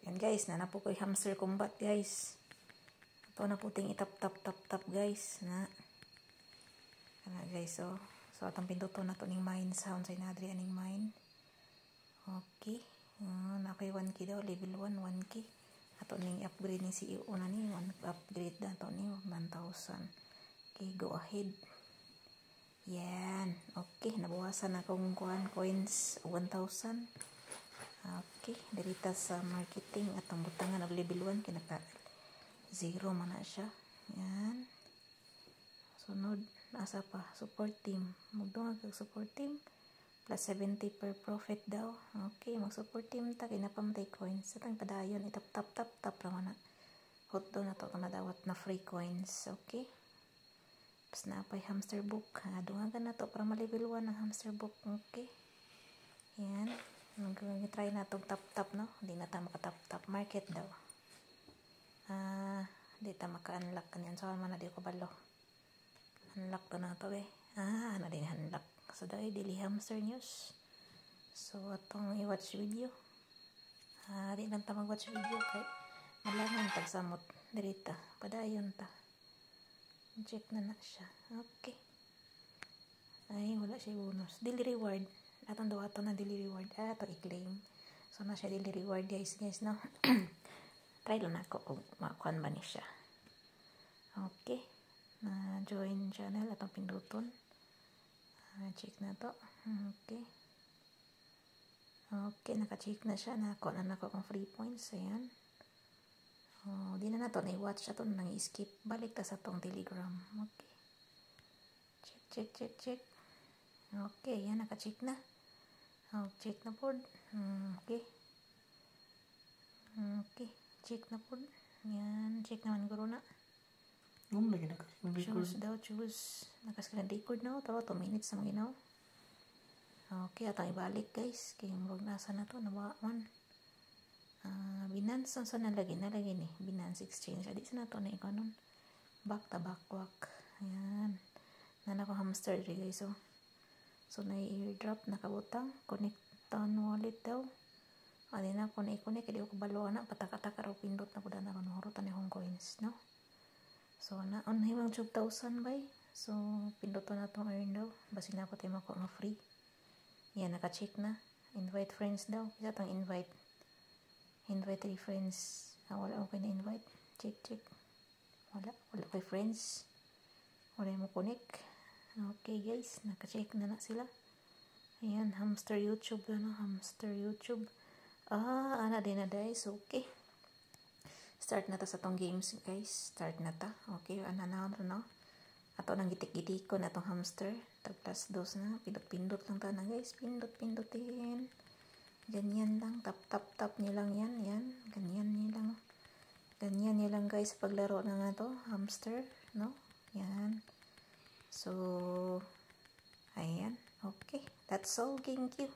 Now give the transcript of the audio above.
Yan guys, nanapo ko yung hamster combat guys. Ito na puting itap-tap-tap-tap guys. Na guys, so atang pinduto na to ning mine sound sa inadri aning mine. Okay. Na kay 1k daw, level 1, 1k. Ato ning upgrade ning CEO na ni, upgrade na to ni 1,000. Okay, go ahead. Yan. Okay, nabawasan na akong coins 1,000. Okay, dirita sa marketing atong butangan og level 1 kinaka 0 man na siya. Yan. Sunod, asa pa support team. Magdungag kag support team plus 70 per profit daw. Okay, mag support team ta kay napamatay coins. Sa tang padayon itap tap tap tap ra man na. Hot daw na to nadawat na free coins. Okay. Tapos na pa hamster book. Dungagan na to para ma-level 1 ang hamster book. Okay. Yan. Mag-try na itong tap-tap, no? Hindi na tayo maka-tap-tap. Market daw. Hindi tayo maka-unlock kanyan. So, man na di ko balo. Unlock to na ito, eh. Ano din unlock. So, dahil daily hamster news. So, itong i-watch video. Di lang tayo mag-watch video. Kaya, malangan tagsamot. Dirita. Padayon ta. Check na na siya. Okay. Ay, wala siya bonus. Daily reward. Atong daw ato na daily reward. Ato i-claim. So, na siya daily reward guys, no? Try lang ako kung makuhan ba ni siya. Okay. Join channel atong pinduton. Check na to. Okay. Okay, naka-check na siya. Nakuha na ako kung free points. Ayan. Di na to na-watch. Ato na nang-skip. Balik ta sa tong telegram. Okay. Check. Okay, yan. Naka-check na. Check na po. Okay. Okay. Check na po. Yan. Check naman guro na. Choose daw. Choose. Nakaskalan record na. 2 minutes na maginaw. Okay. Atang ibalik guys. Kaya murag nasa na to. Nabaan. Binance. Saan nalagay? Nalagay ni. Binance Exchange. Adi sa na to na ikanon. Back to backwalk. Ayan. Nana ko hamster rin guys. So, na-airdrop, nakabutang, connect on wallet daw. Ano na, kung na-connect, hindi ko kabalo na, pataka-taka raw pindot na ko na kanuhurutan akong coins, no? So, on himang 2,000 bay. So, pindot na itong earn daw. Basi na po tayo makuha nga free. Yan, naka-check na. Invite friends daw. Isa itong invite. Invite 3 friends. Wala ako na-invite. Check. Wala ko friends. Wala mo connect. Okay guys, naka-check na sila. Ayan, hamster YouTube na, hamster YouTube. Ana din na guys, okay. Start na ta sa tong games guys, start na ta. Okay, ana na no. Ato nang gitik-gitik ko na tong hamster. Tag plus 2 na, pindot-pindot lang ta na guys, pindot-pindotin. Ganyan lang, tap niyo lang yan, ganyan niyo lang guys paglaro na nga to, hamster, no? Yan. So, ayan. Okay. That's all. Thank you.